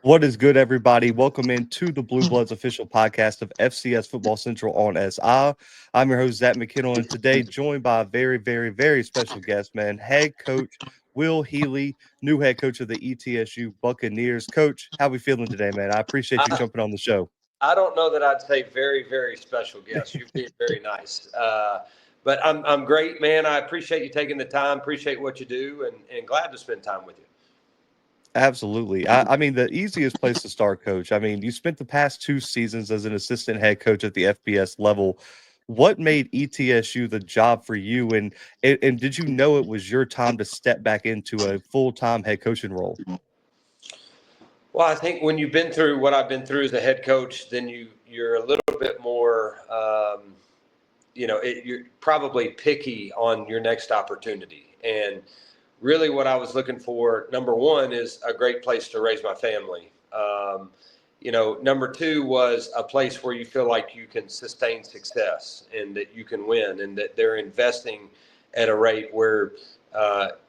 What is good, everybody? Welcome into the Bluebloods official podcast of FCS Football Central on SI. I'm your host, Zach McKinnell, and today joined by a very, very, very special guest, man, head coach Will Healy, new head coach of the ETSU Buccaneers. Coach, how we feeling today, man? I appreciate you I, jumping on the show. I don't know that I'd say very, very special guest. You're being very nice. But I'm great, man. I appreciate you taking the time, appreciate what you do, and glad to spend time with you. Absolutely. I mean, the easiest place to start, coach. I mean, you spent the past 2 seasons as an assistant head coach at the FBS level. What made ETSU the job for you? And did you know it was your time to step back into a full time head coaching role? Well, I think when you've been through what I've been through as a head coach, then you're a little bit more, you're probably picky on your next opportunity. And really, what I was looking for, number one, is a great place to raise my family. Number two was a place where you feel like you can sustain success and that you can win and that they're investing at a rate where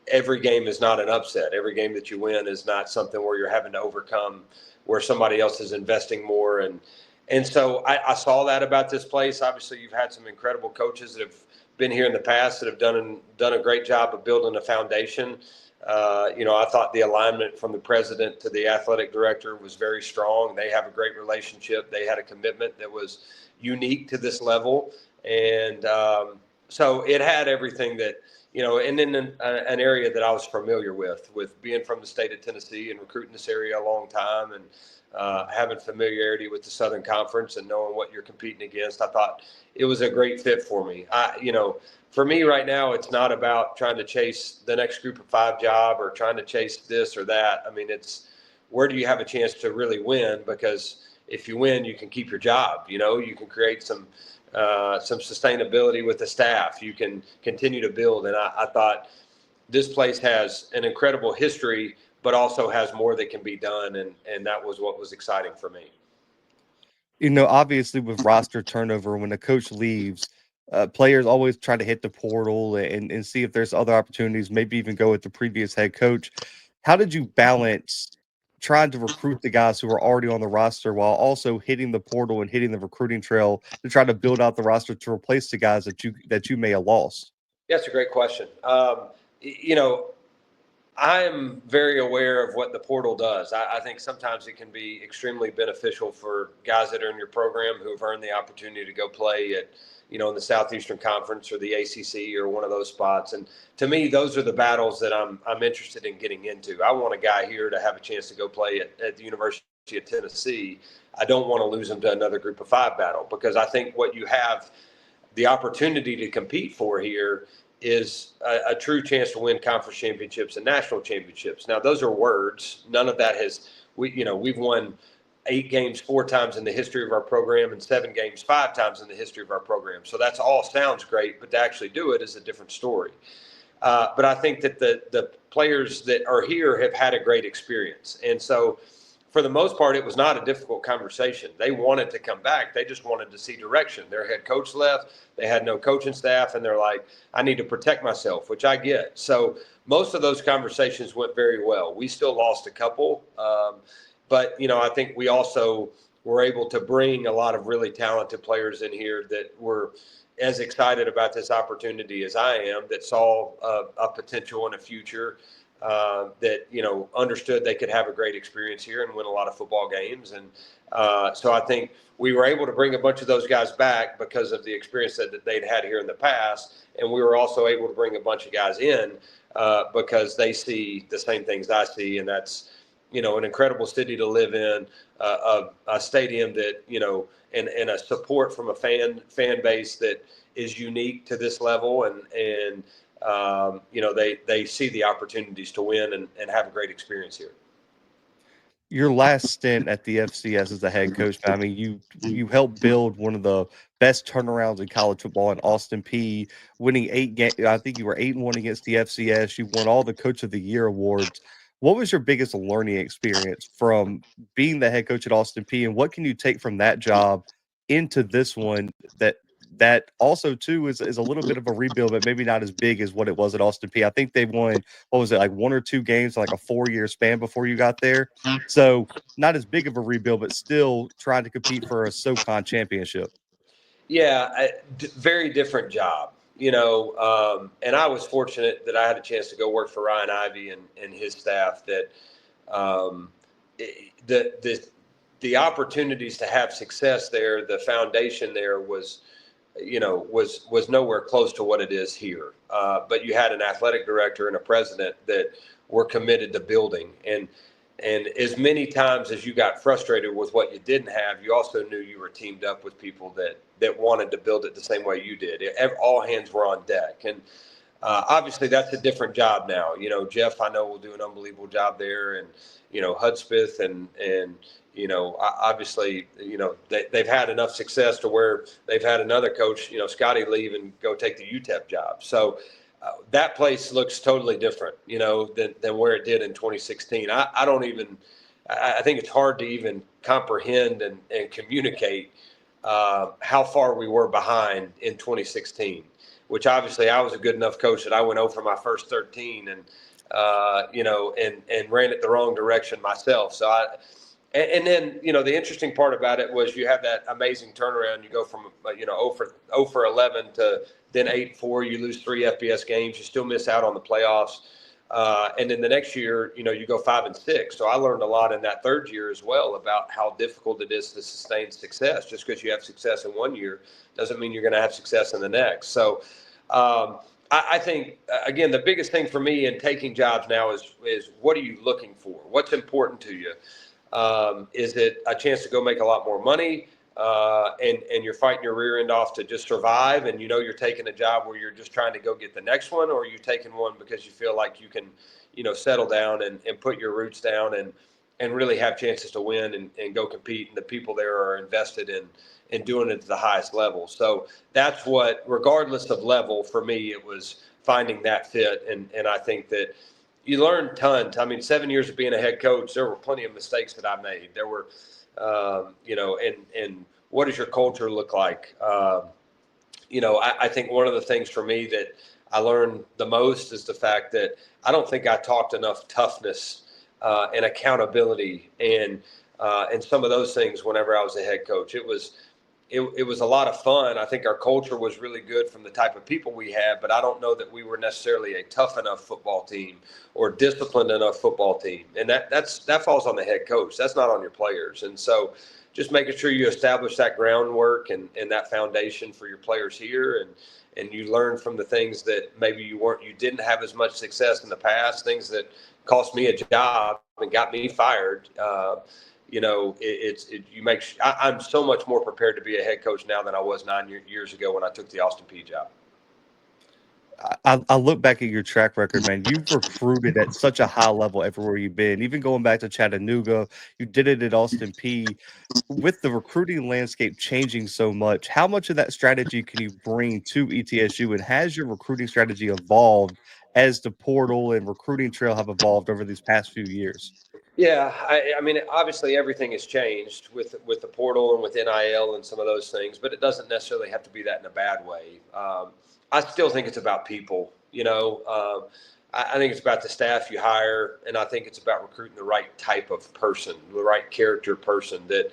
every game is not an upset. Every game that you win is not something where you're having to overcome where somebody else is investing more. And so I saw that about this place. Obviously, you've had some incredible coaches that have been here in the past that have done a great job of building a foundation. I thought the alignment from the president to the athletic director was very strong. They have a great relationship. They had a commitment that was unique to this level. And so it had everything that, and in an area that I was familiar with being from the state of Tennessee and recruiting this area a long time and having familiarity with the Southern Conference and knowing what you're competing against. I thought it was a great fit for me. For me right now, it's not about trying to chase the next group of five job or trying to chase this or that. I mean, it's where do you have a chance to really win? Because if you win, you can keep your job. You can create some sustainability with the staff. You can continue to build. And I thought this place has an incredible history, but also has more that can be done. And that was what was exciting for me. Obviously, with roster turnover, when a coach leaves, players always try to hit the portal and see if there's other opportunities, maybe even go with the previous head coach. How did you balance trying to recruit the guys who are already on the roster while also hitting the portal and hitting the recruiting trail to try to build out the roster to replace the guys that you may have lost? Yeah, that's a great question. You know, I am very aware of what the portal does. I think sometimes it can be extremely beneficial for guys that are in your program who have earned the opportunity to go play at, in the Southeastern Conference or the ACC or one of those spots. And to me, those are the battles that I'm interested in getting into. I want a guy here to have a chance to go play at the University of Tennessee. I don't want to lose him to another Group of Five battle because I think what you have the opportunity to compete for here is a true chance to win conference championships and national championships. Now, those are words. None of that we've won 8 games 4 times in the history of our program and 7 games 5 times in the history of our program. So that's all sounds great, but to actually do it is a different story. But I think that the players that are here have had a great experience. And so for the most part, it was not a difficult conversation. They wanted to come back. They just wanted to see direction. Their head coach left. They had no coaching staff, and they're like, I need to protect myself, which I get. So most of those conversations went very well. We still lost a couple. But, I think we also were able to bring a lot of really talented players in here that were as excited about this opportunity as I am, that saw a potential in a future that understood they could have a great experience here and win a lot of football games. And so I think we were able to bring a bunch of those guys back because of the experience that they'd had here in the past, and we were also able to bring a bunch of guys in because they see the same things I see, and that's an incredible city to live in, a stadium that and a support from a fan base that is unique to this level, and they see the opportunities to win and have a great experience here. Your last stint at the FCS as the head coach, I mean, you helped build one of the best turnarounds in college football in Austin Peay, winning 8 games. I think you were 8-1 against the FCS. You won all the Coach of the Year awards. What was your biggest learning experience from being the head coach at Austin Peay, and what can you take from that job into this one that that also too is a little bit of a rebuild, but maybe not as big as what it was at Austin Peay. I think they won, what was it, like 1 or 2 games, like a 4-year span before you got there. So not as big of a rebuild, but still trying to compete for a Socon championship. Yeah, very different job, and I was fortunate that I had a chance to go work for Ryan Ivey and his staff. That um, the opportunities to have success there, the foundation there was nowhere close to what it is here. But you had an athletic director and a president that were committed to building. And as many times as you got frustrated with what you didn't have, you also knew you were teamed up with people that wanted to build it the same way you did. All hands were on deck. And obviously, that's a different job now. Jeff, I know, will do an unbelievable job there, and Hudspeth, and obviously, they've had enough success to where they've had another coach, Scotty, leave and go take the UTEP job. So that place looks totally different, than where it did in 2016. I don't even. I think it's hard to even comprehend and communicate how far we were behind in 2016. Which obviously I was a good enough coach that I went over my first 13 and ran it the wrong direction myself. So then the interesting part about it was you have that amazing turnaround. You go from 0 for 11 to then 8-4. You lose 3 FBS games. You still miss out on the playoffs. And then the next year, you go 5-6. So I learned a lot in that third year as well about how difficult it is to sustain success. Just because you have success in one year doesn't mean you're going to have success in the next. So I think, again, the biggest thing for me in taking jobs now is what are you looking for? What's important to you? Is it a chance to go make a lot more money? And you're fighting your rear end off to just survive, and you're taking a job where you're just trying to go get the next one, or are you taking one because you feel like you can, settle down and put your roots down and really have chances to win and go compete, and the people there are invested in doing it to the highest level. So that's what, regardless of level, for me, it was finding that fit, and I think that you learn tons. I mean, 7 years of being a head coach, there were plenty of mistakes that I made. There were and what does your culture look like? I think one of the things for me that I learned the most is the fact that I don't think I talked enough toughness and accountability and some of those things whenever I was a head coach. It was a lot of fun. I think our culture was really good from the type of people we had, but I don't know that we were necessarily a tough enough football team or disciplined enough football team. And that falls on the head coach. That's not on your players. And so just making sure you establish that groundwork and that foundation for your players here, and you learn from the things that maybe you didn't have as much success in the past, things that cost me a job and got me fired. I'm so much more prepared to be a head coach now than I was 9 years ago when I took the Austin Peay job. I look back at your track record, man. You've recruited at such a high level everywhere you've been. Even going back to Chattanooga, you did it at Austin Peay. With the recruiting landscape changing so much, how much of that strategy can you bring to ETSU? And has your recruiting strategy evolved as the portal and recruiting trail have evolved over these past few years? Yeah, I mean, obviously everything has changed with the portal and with NIL and some of those things, but it doesn't necessarily have to be that in a bad way. I still think it's about people. I think it's about the staff you hire, and I think it's about recruiting the right type of person, the right character person that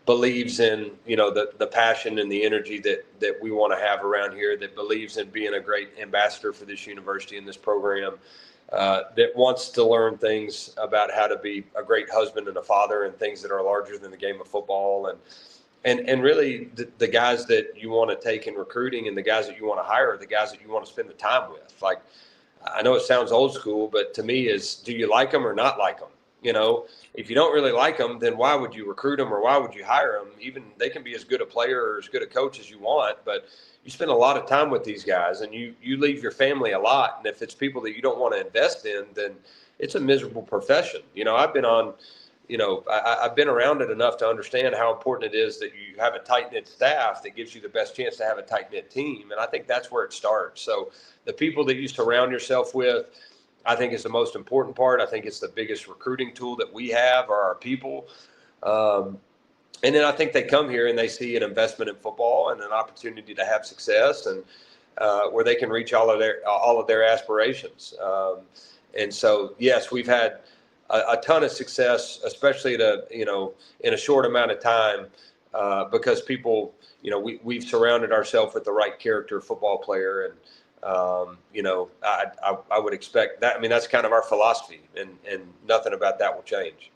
believes in the passion and the energy that we want to have around here, that believes in being a great ambassador for this university and this program. That wants to learn things about how to be a great husband and a father and things that are larger than the game of football. And really the guys that you want to take in recruiting and the guys that you want to hire are the guys that you want to spend the time with. Like, I know it sounds old school, but to me is, do you like them or not like them? If you don't really like them, then why would you recruit them or why would you hire them? Even they can be as good a player or as good a coach as you want, but you spend a lot of time with these guys and you leave your family a lot. And if it's people that you don't want to invest in, then it's a miserable profession. I've been on, I've been around it enough to understand how important it is that you have a tight-knit staff that gives you the best chance to have a tight-knit team. And I think that's where it starts. So the people that you surround yourself with, I think is the most important part. I think it's the biggest recruiting tool that we have are our people. And then I think they come here and they see an investment in football and an opportunity to have success, and where they can reach all of their aspirations. And so, yes, we've had a ton of success, especially in a short amount of time, because people, we've surrounded ourselves with the right character football player, and I would expect that. I mean, that's kind of our philosophy, and nothing about that will change.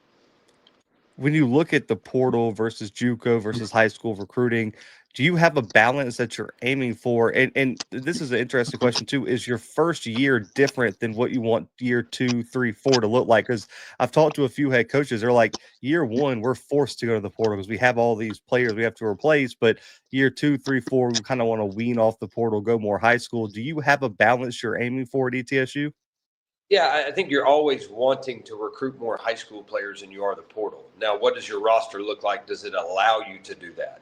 When you look at the portal versus JUCO versus high school recruiting, do you have a balance that you're aiming for? And this is an interesting question too. Is your first year different than what you want year 2, 3, 4 to look like? Because I've talked to a few head coaches. They're like, year 1, we're forced to go to the portal because we have all these players we have to replace. But year 2, 3, 4, we kind of want to wean off the portal, go more high school. Do you have a balance you're aiming for at ETSU? Yeah, I think you're always wanting to recruit more high school players than you are the portal. Now, what does your roster look like? Does it allow you to do that?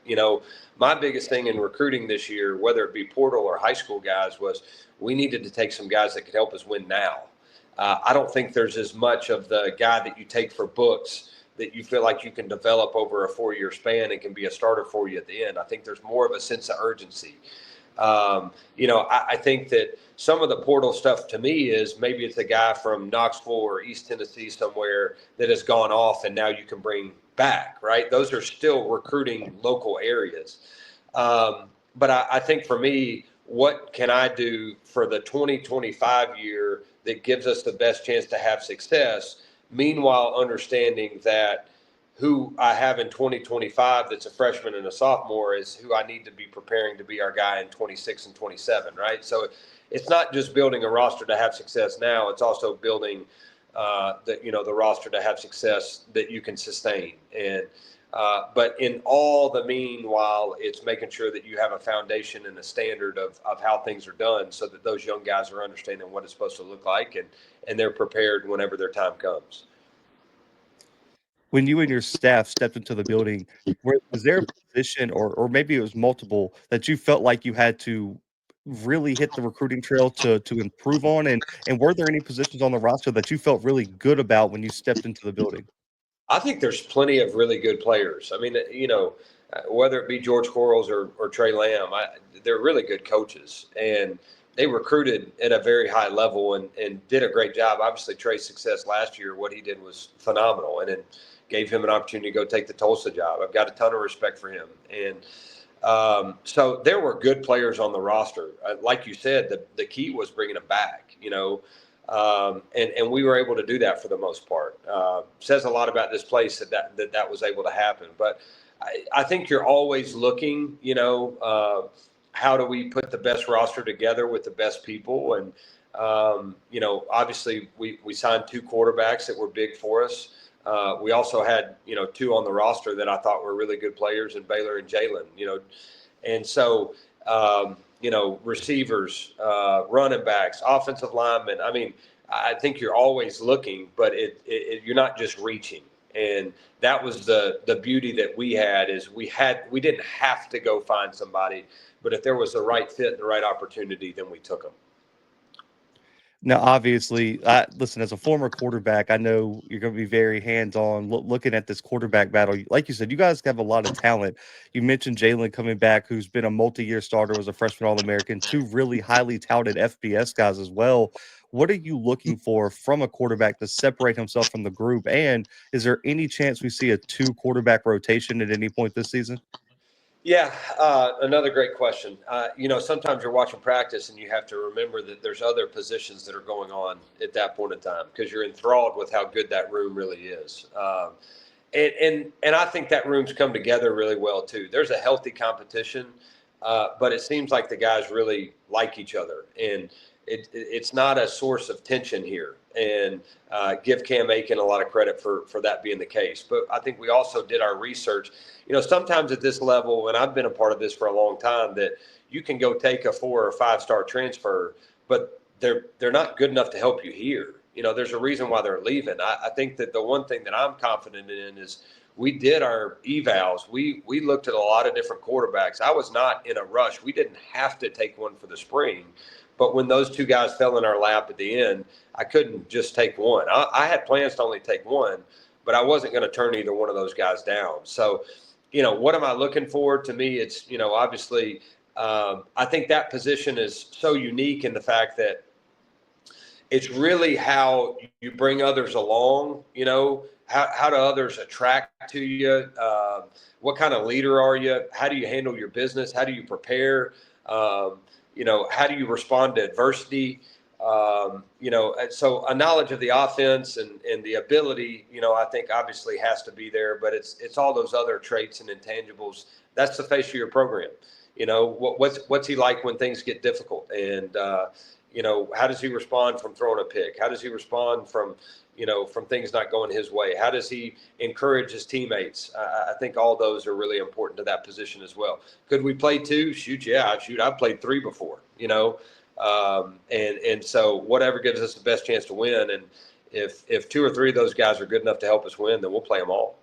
My biggest thing in recruiting this year, whether it be portal or high school guys, was we needed to take some guys that could help us win now. I don't think there's as much of the guy that you take for books that you feel like you can develop over a 4-year span and can be a starter for you at the end. I think there's more of a sense of urgency. I think that some of the portal stuff to me is maybe it's a guy from Knoxville or East Tennessee somewhere that has gone off and now you can bring back, right? Those are still recruiting local areas. But I think for me, what can I do for the 2025 year that gives us the best chance to have success? Meanwhile, understanding that who I have in 2025 that's a freshman and a sophomore is who I need to be preparing to be our guy in 26 and 27, right? So it's not just building a roster to have success now. It's also building the roster to have success that you can sustain. And but in all the meanwhile, it's making sure that you have a foundation and a standard of how things are done so that those young guys are understanding what it's supposed to look like, and they're prepared whenever their time comes. When you and your staff stepped into the building, was there a position or maybe it was multiple that you felt like you had to really hit the recruiting trail to improve on? And were there any positions on the roster that you felt really good about when you stepped into the building? I think there's plenty of really good players. I mean, whether it be George Quarles or Trey Lamb, they're really good coaches, and they recruited at a very high level and did a great job. Obviously, Trey's success last year, what he did was phenomenal, and it gave him an opportunity to go take the Tulsa job. I've got a ton of respect for him. And so there were good players on the roster. Like you said, the key was bringing them back, and we were able to do that for the most part. Says a lot about this place that was able to happen. But I think you're always looking, how do we put the best roster together with the best people? And, obviously we signed 2 quarterbacks that were big for us. We also had, 2 on the roster that I thought were really good players in Baylor and Jalen, and so, receivers, running backs, offensive linemen. I mean, I think you're always looking, but you're not just reaching. And that was the beauty that we had is we didn't have to go find somebody, but if there was the right fit and the right opportunity, then we took them. Now, obviously, listen, as a former quarterback, I know you're going to be very hands-on looking at this quarterback battle. Like you said, you guys have a lot of talent. You mentioned Jalen coming back, who's been a multi-year starter, was a freshman All-American, 2 really highly touted FBS guys as well. What are you looking for from a quarterback to separate himself from the group? And is there any chance we see a 2 quarterback rotation at any point this season? Yeah, another great question. Sometimes you're watching practice and you have to remember that there's other positions that are going on at that point in time because you're enthralled with how good that room really is. And I think that room's come together really well too. There's a healthy competition, but it seems like the guys really like each other, and it's not a source of tension here. And give Cam Aiken a lot of credit for that being the case. But I think we also did our research. Sometimes at this level, and I've been a part of this for a long time, that you can go take a 4 or 5-star transfer, but they're not good enough to help you here. There's a reason why they're leaving. I think that the one thing that I'm confident in is we did our evals. We looked at a lot of different quarterbacks. I was not in a rush. We didn't have to take one for the spring. But when those 2 guys fell in our lap at the end, I couldn't just take one. I had plans to only take one, but I wasn't going to turn either one of those guys down. So what am I looking for? To me, it's, obviously, I think that position is so unique in the fact that it's really how you bring others along. How do others attract to you? What kind of leader are you? How do you handle your business? How do you prepare? How do you respond to adversity? So a knowledge of the offense and the ability, I think obviously has to be there, but it's all those other traits and intangibles. That's the face of your program. What's he like when things get difficult? And, how does he respond from throwing a pick? How does he respond from things not going his way? How does he encourage his teammates? I think all those are really important to that position as well. Could we play two? Shoot, yeah. I've played three before, and so whatever gives us the best chance to win. And if two or three of those guys are good enough to help us win, then we'll play them all.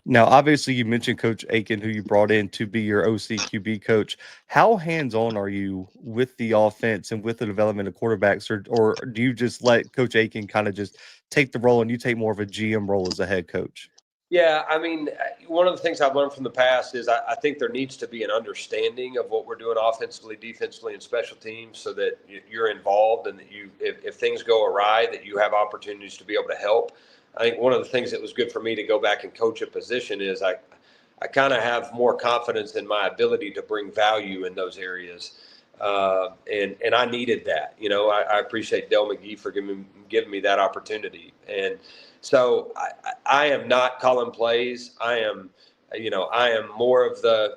Now, obviously, you mentioned Coach Aiken, who you brought in to be your OCQB coach. How hands-on are you with the offense and with the development of quarterbacks, or do you just let Coach Aiken kind of just take the role and you take more of a GM role as a head coach? Yeah, I mean, one of the things I've learned from the past is I think there needs to be an understanding of what we're doing offensively, defensively, and special teams, so that you're involved and that if things go awry, that you have opportunities to be able to help. I think one of the things that was good for me to go back and coach a position is I kind of have more confidence in my ability to bring value in those areas. And I needed that. I appreciate Del McGee for giving me that opportunity. And so I am not calling plays. I am more of the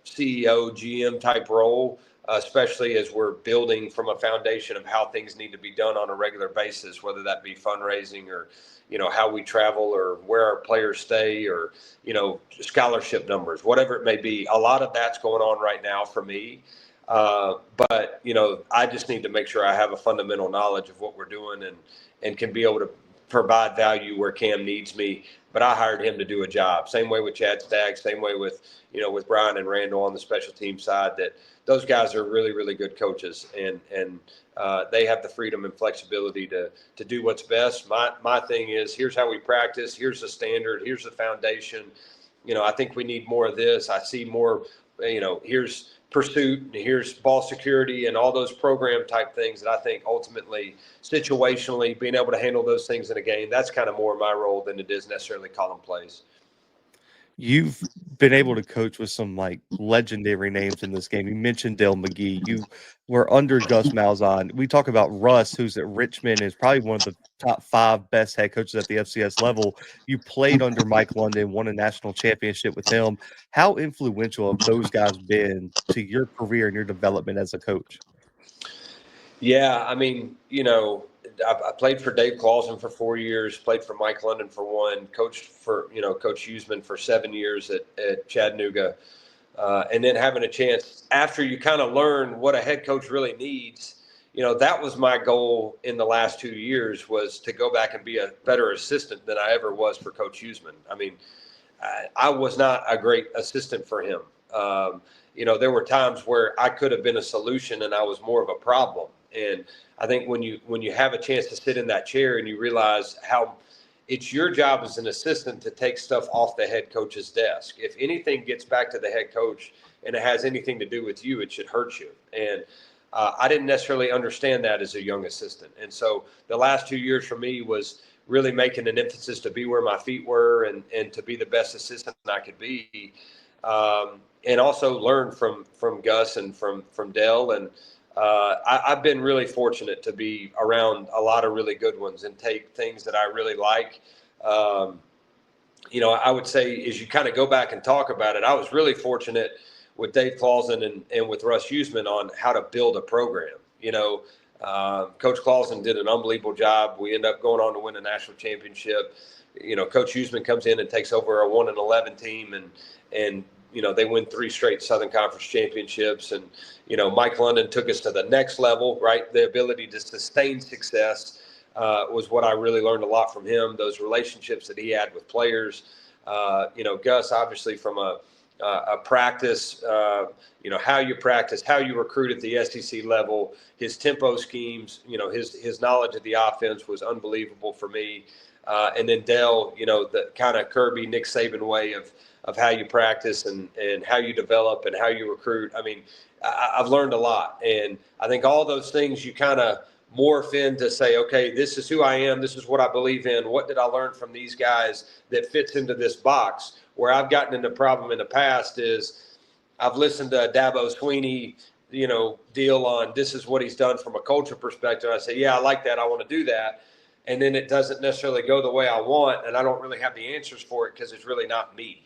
CEO, GM type role, especially as we're building from a foundation of how things need to be done on a regular basis, whether that be fundraising or, how we travel or where our players stay or, scholarship numbers, whatever it may be. A lot of that's going on right now for me. But I just need to make sure I have a fundamental knowledge of what we're doing and can be able to provide value where Cam needs me. But I hired him to do a job. Same way with Chad Stagg, same way with Brian and Randall on the special team side, that those guys are really, really good coaches, and they have the freedom and flexibility to do what's best. My thing is, here's how we practice. Here's the standard. Here's the foundation. I think we need more of this. I see more, here's pursuit and here's ball security and all those program type things that I think ultimately situationally being able to handle those things in a game, that's kind of more my role than it is necessarily calling plays. You've been able to coach with some legendary names in this game. You mentioned Dale McGee. You were under Gus Malzahn. We talk about Russ, who's at Richmond, is probably one of the top 5 best head coaches at the FCS level. You played under Mike London, won a national championship with him. How influential have those guys been to your career and your development as a coach? Yeah, I mean, I played for Dave Clausen for 4 years, played for Mike London for 1, coached for, Coach Huseman for 7 years at Chattanooga. And then having a chance after you kind of learn what a head coach really needs, that was my goal in the last 2 years, was to go back and be a better assistant than I ever was for Coach Huseman. I mean, I was not a great assistant for him. There were times where I could have been a solution and I was more of a problem. And I think when you have a chance to sit in that chair and you realize how it's your job as an assistant to take stuff off the head coach's desk. If anything gets back to the head coach and it has anything to do with you, it should hurt you. And I didn't necessarily understand that as a young assistant. And so the last 2 years for me was really making an emphasis to be where my feet were and to be the best assistant I could be. And also learn from Gus and from Dell. And I've been really fortunate to be around a lot of really good ones and take things that I really like. I would say as you kind of go back and talk about it, I was really fortunate with Dave Clausen and with Russ Huseman on how to build a program. Coach Clausen did an unbelievable job. We end up going on to win a national championship. Coach Huseman comes in and takes over a 1-11 team and they win 3 straight Southern Conference championships. And, Mike London took us to the next level, right? The ability to sustain success was what I really learned a lot from him. Those relationships that he had with players. Gus, obviously from a a practice, how you practice, how you recruit at the SEC level, his tempo schemes, his knowledge of the offense was unbelievable for me. And then Dell, the kind of Kirby, Nick Saban way of how you practice and how you develop and how you recruit. I mean, I've learned a lot. And I think all those things you kind of morph in to say, okay, this is who I am. This is what I believe in. What did I learn from these guys that fits into this box? Where I've gotten into problem in the past is I've listened to Dabo Sweeney, deal on this is what he's done from a culture perspective. I say, yeah, I like that. I want to do that. And then it doesn't necessarily go the way I want. And I don't really have the answers for it because it's really not me,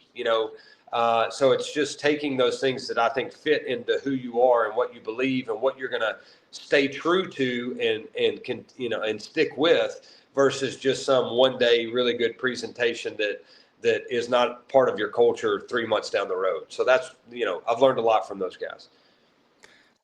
So it's just taking those things that I think fit into who you are and what you believe and what you're going to stay true to and stick with versus just some one day really good presentation that is not part of your culture 3 months down the road. So that's, I've learned a lot from those guys.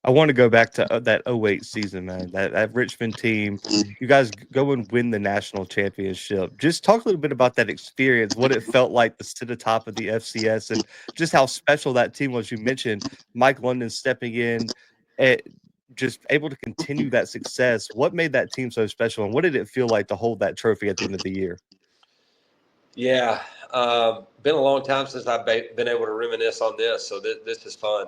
I want to go back to that 08 season, man. That Richmond team, you guys go and win the national championship. Just talk a little bit about that experience, what it felt like to sit atop of the FCS, and just how special that team was. You mentioned Mike London stepping in, just able to continue that success. What made that team so special, and what did it feel like to hold that trophy at the end of the year? Yeah, been a long time since I've been able to reminisce on this, so this is fun.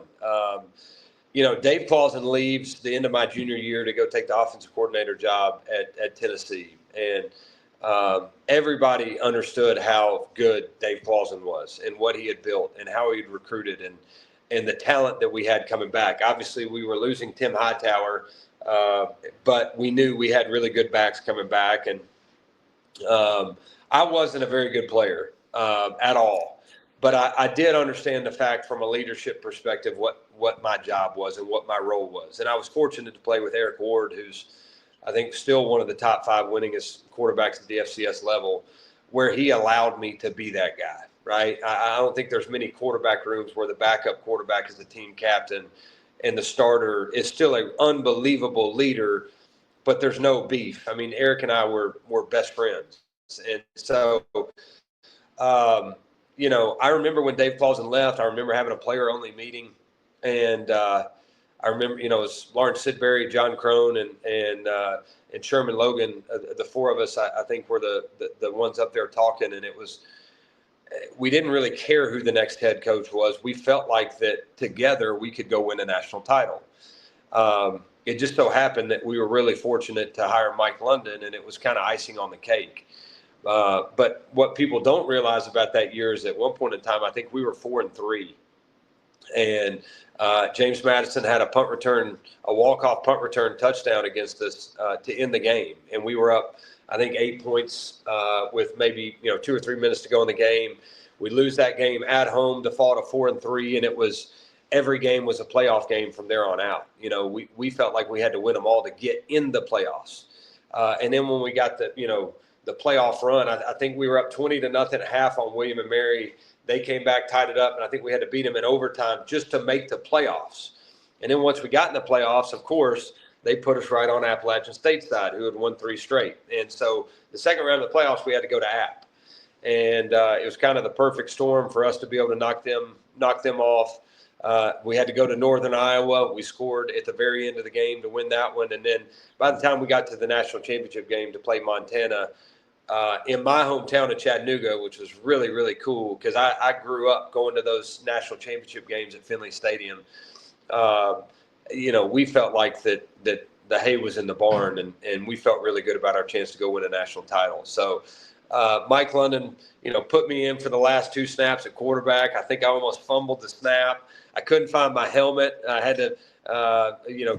Dave Clausen leaves the end of my junior year to go take the offensive coordinator job at Tennessee. And everybody understood how good Dave Clausen was and what he had built and how he'd recruited and the talent that we had coming back. Obviously, we were losing Tim Hightower, but we knew we had really good backs coming back. And I wasn't a very good player at all. But I did understand the fact from a leadership perspective what my job was and what my role was. And I was fortunate to play with Eric Ward, who's, I think, still one of the top 5 winningest quarterbacks at the FCS level, where he allowed me to be that guy, right? I don't think there's many quarterback rooms where the backup quarterback is the team captain and the starter is still an unbelievable leader, but there's no beef. I mean, Eric and I were best friends. And so I remember when Dave Clausen left, I remember having a player-only meeting. And I remember, it was Lawrence Sidbury, John Crone, and Sherman Logan. The 4 of us, I think, were the ones up there talking. And we didn't really care who the next head coach was. We felt like that together we could go win a national title. It just so happened that we were really fortunate to hire Mike London, and it was kind of icing on the cake. But what people don't realize about that year is at one point in time, I think we were 4-3. And James Madison had a walk-off punt return touchdown against us to end the game. And we were up, I think, 8 points with maybe 2 or 3 minutes to go in the game. We lose that game at home to fall to 4-3, and it was every game was a playoff game from there on out. We felt like we had to win them all to get in the playoffs. And then when we got the playoff run, I think we were up 20-0 at half on William and Mary. They came back, tied it up, and I think we had to beat them in overtime just to make the playoffs. And then once we got in the playoffs, of course, they put us right on Appalachian State's side, who had won 3 straight. And so the second round of the playoffs, we had to go to App. And it was kind of the perfect storm for us to be able to knock them off. We had to go to Northern Iowa. We scored at the very end of the game to win that one. And then by the time we got to the national championship game to play Montana, in my hometown of Chattanooga, which was really, really cool because I grew up going to those national championship games at Finley Stadium. We felt like that the hay was in the barn, and we felt really good about our chance to go win a national title. So Mike London, put me in for the last 2 snaps at quarterback. I think I almost fumbled the snap. I couldn't find my helmet. I had to,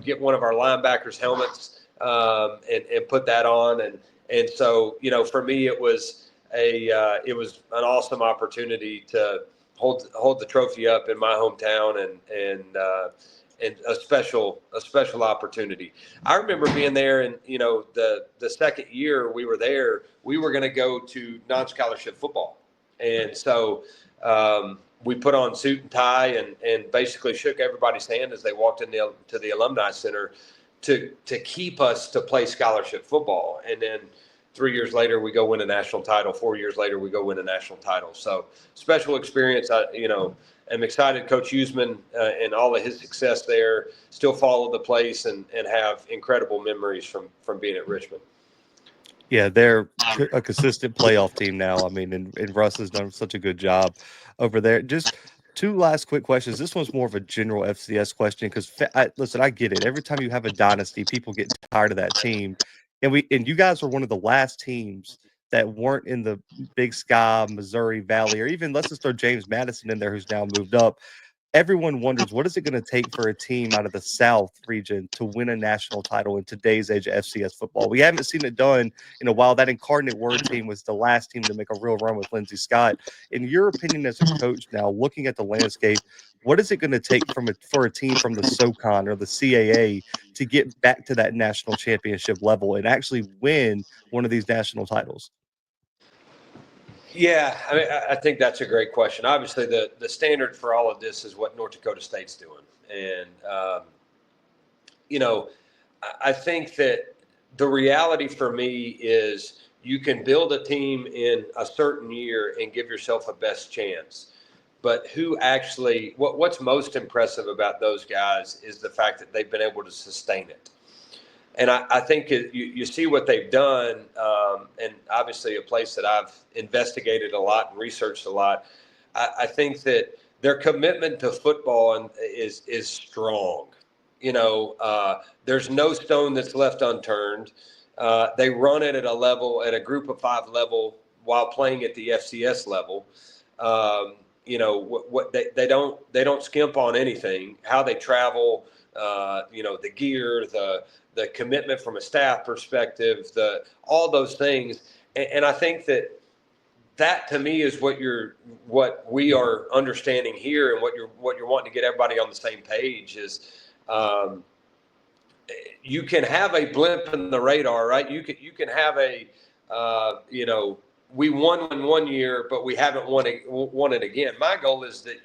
get one of our linebackers' helmets and put that on. And so, for me, it was an awesome opportunity to hold the trophy up in my hometown and a special opportunity. I remember being there, and the second year we were there, we were going to go to non-scholarship football, and so we put on suit and tie and basically shook everybody's hand as they walked to the Alumni Center to keep us to play scholarship football. And then 3 years later, we go win a national title. 4 years later, we go win a national title. So special experience. I'm excited. Coach Usman and all of his success there, still follow the place and have incredible memories from being at Richmond. Yeah, they're a consistent playoff team now. I mean, and Russ has done such a good job over there. Just two last quick questions. This one's more of a general FCS question because, listen, I get it. Every time you have a dynasty, people get tired of that team, and you guys were one of the last teams that weren't in the Big Sky, Missouri Valley, or even let's just throw James Madison in there, who's now moved up. Everyone wonders, what is it going to take for a team out of the South region to win a national title in today's age of FCS football? We haven't seen it done in a while. That Incarnate Word team was the last team to make a real run with Lindsey Scott. In your opinion as a coach now, looking at the landscape, what is it going to take for a team from the Socon or the CAA to get back to that national championship level and actually win one of these national titles? Yeah, I think that's a great question. Obviously, the standard for all of this is what North Dakota State's doing. And, I think that the reality for me is you can build a team in a certain year and give yourself a best chance. But what's most impressive about those guys is the fact that they've been able to sustain it. And I think you see what they've done, and obviously a place that I've investigated a lot and researched a lot. I think that their commitment to football is strong. There's no stone that's left unturned. They run it at a group of 5 level while playing at the FCS level. They don't skimp on anything. How they travel, the gear, the commitment from a staff perspective, all those things. And I think that to me is what we are understanding here, and what you're wanting to get everybody on the same page is, you can have a blip in the radar, right? You can have we won in 1 year, but we haven't won it again. My goal is that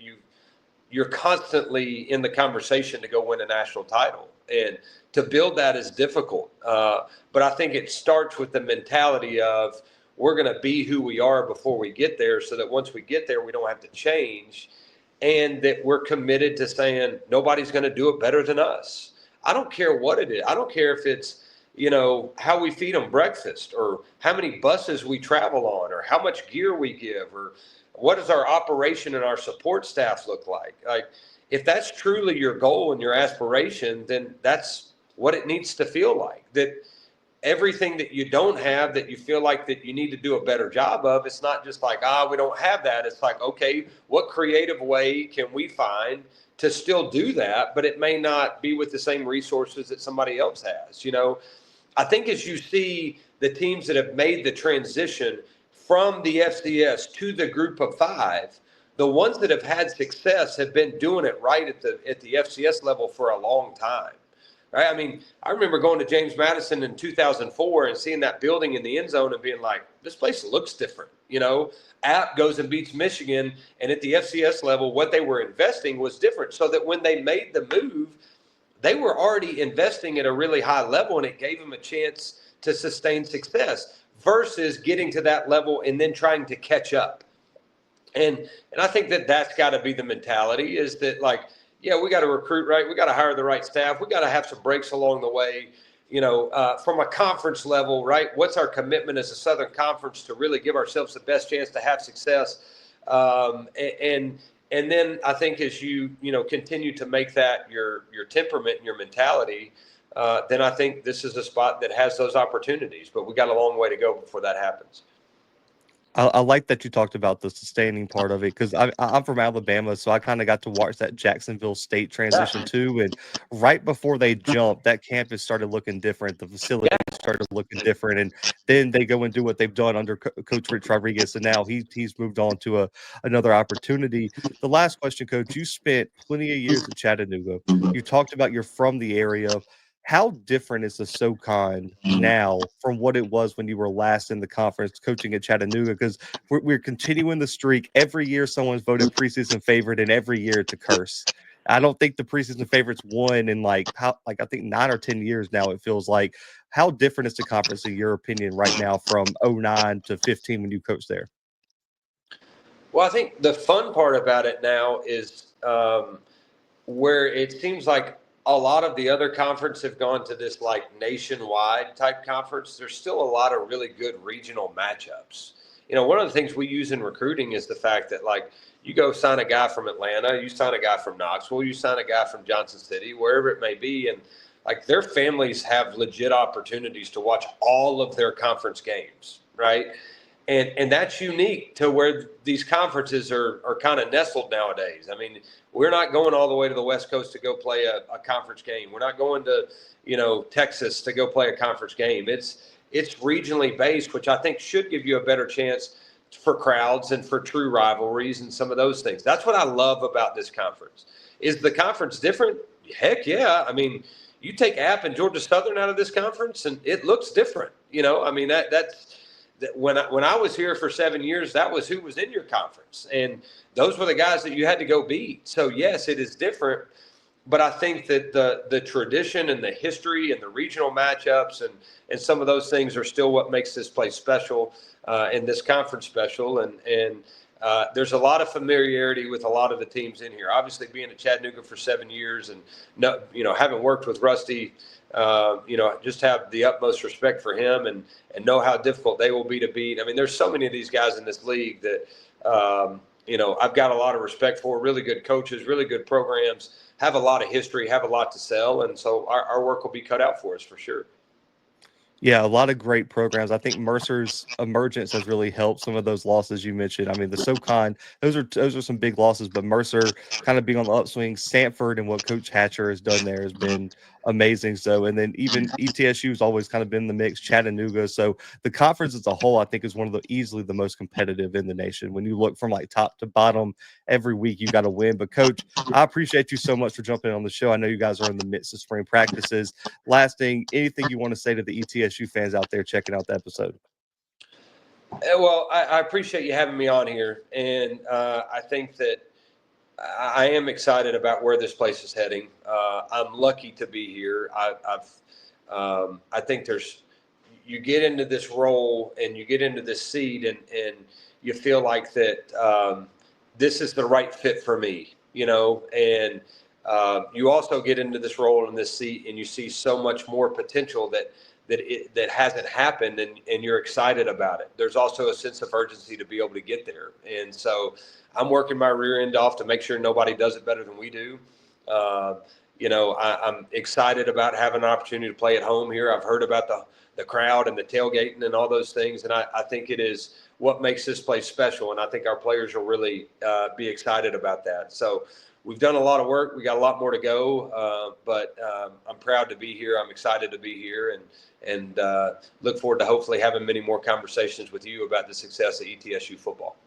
you're constantly in the conversation to go win a national title, and to build that is difficult. But I think it starts with the mentality of we're going to be who we are before we get there, so that once we get there, we don't have to change, and that we're committed to saying nobody's going to do it better than us. I don't care what it is. I don't care if it's, how we feed them breakfast, or how many buses we travel on, or how much gear we give, or what does our operation and our support staff look like? Like, if that's truly your goal and your aspiration, then that's what it needs to feel like. That everything that you don't have, that you feel like that you need to do a better job of, it's not just like, we don't have that. It's like, okay, what creative way can we find to still do that? But it may not be with the same resources that somebody else has. I think as you see the teams that have made the transition from the FCS to the group of 5, the ones that have had success have been doing it right at the FCS level for a long time. Right? I mean, I remember going to James Madison in 2004 and seeing that building in the end zone and being like, this place looks different. App goes and beats Michigan, and at the FCS level, what they were investing was different. So that when they made the move, they were already investing at a really high level, and it gave them a chance to sustain success versus getting to that level and then trying to catch up. And I think that's got to be the mentality, is that, like, yeah, we got to recruit right. We got to hire the right staff. We got to have some breaks along the way. From a conference level, right? What's our commitment as a Southern Conference to really give ourselves the best chance to have success? And then I think as you continue to make that your temperament and your mentality, then I think this is a spot that has those opportunities. But we got a long way to go before that happens. I like that you talked about the sustaining part of it, because I'm from Alabama, so I kind of got to watch that Jacksonville State transition too. And right before they jumped, that campus started looking different. The facilities started looking different, and then they go and do what they've done under Coach Rich Rodriguez, and now he's moved on to another opportunity. The last question, Coach, you spent plenty of years at Chattanooga. You talked about you're from the area. How different is the SoCon now from what it was when you were last in the conference coaching at Chattanooga? Because we're continuing the streak. Every year someone's voted preseason favorite, and every year it's a curse. I don't think the preseason favorites won in like I think 9 or 10 years now. It feels like. How different is the conference in your opinion right now from 09 to 15 when you coached there? Well, I think the fun part about it now is where it seems like a lot of the other conference have gone to this like nationwide type conference. There's still a lot of really good regional matchups. One of the things we use in recruiting is the fact that like you go sign a guy from Atlanta, you sign a guy from Knoxville, you sign a guy from Johnson City, wherever it may be, and like their families have legit opportunities to watch all of their conference games, right? And that's unique to where these conferences are kind of nestled nowadays. I mean, we're not going all the way to the West Coast to go play a conference game. We're not going to, Texas to go play a conference game. It's regionally based, which I think should give you a better chance for crowds and for true rivalries and some of those things. That's what I love about this conference. Is the conference different? Heck yeah. I mean, you take App and Georgia Southern out of this conference and it looks different. I mean, that's when I was here for 7 years, that was who was in your conference, and those were the guys that you had to go beat. So yes, it is different, but I think that the tradition and the history and the regional matchups and some of those things are still what makes this place special and this conference special. And there's a lot of familiarity with a lot of the teams in here. Obviously, being at Chattanooga for 7 years and having worked with Rusty. Just have the utmost respect for him and know how difficult they will be to beat. I mean, there's so many of these guys in this league that, I've got a lot of respect for. Really good coaches, really good programs, have a lot of history, have a lot to sell. And so our work will be cut out for us for sure. Yeah, a lot of great programs. I think Mercer's emergence has really helped some of those losses you mentioned. I mean, the Socon, those are some big losses, but Mercer kind of being on the upswing. Stanford and what Coach Hatcher has done there has been amazing. So, and then even ETSU has always kind of been in the mix. Chattanooga. So the conference as a whole, I think, is one of the easily the most competitive in the nation. When you look from like top to bottom, every week you got to win. But Coach, I appreciate you so much for jumping on the show. I know you guys are in the midst of spring practices. Last thing, anything you want to say to the ETSU fans out there checking out the episode? Well, I appreciate you having me on here, and I think that I am excited about where this place is heading. I'm lucky to be here. I think you get into this role and you get into this seat, and you feel like that this is the right fit for me, and you also get into this role in this seat and you see so much more potential that hasn't happened, and you're excited about it. There's also a sense of urgency to be able to get there. And so I'm working my rear end off to make sure nobody does it better than we do. I'm excited about having an opportunity to play at home here. I've heard about the crowd and the tailgating and all those things. And I think it is what makes this place special. And I think our players will really be excited about that. So we've done a lot of work. We got a lot more to go, but I'm proud to be here. I'm excited to be here, and look forward to hopefully having many more conversations with you about the success of ETSU football.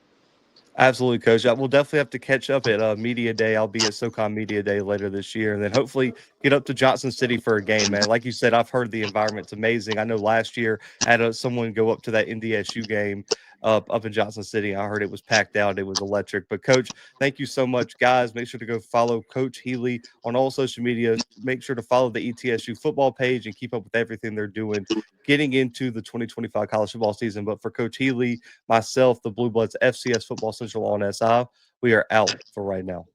Absolutely, Coach. We'll definitely have to catch up at Media Day. I'll be at SoCon Media Day later this year, and then hopefully get up to Johnson City for a game, man. Like you said, I've heard the environment's amazing. I know last year I had someone go up to that NDSU game up in Johnson City. I heard it was packed out. It was electric. But, Coach, thank you so much, guys. Make sure to go follow Coach Healy on all social media. Make sure to follow the ETSU football page and keep up with everything they're doing getting into the 2025 college football season. But for Coach Healy, myself, the Bluebloods, FCS Football Central on SI, we are out for right now.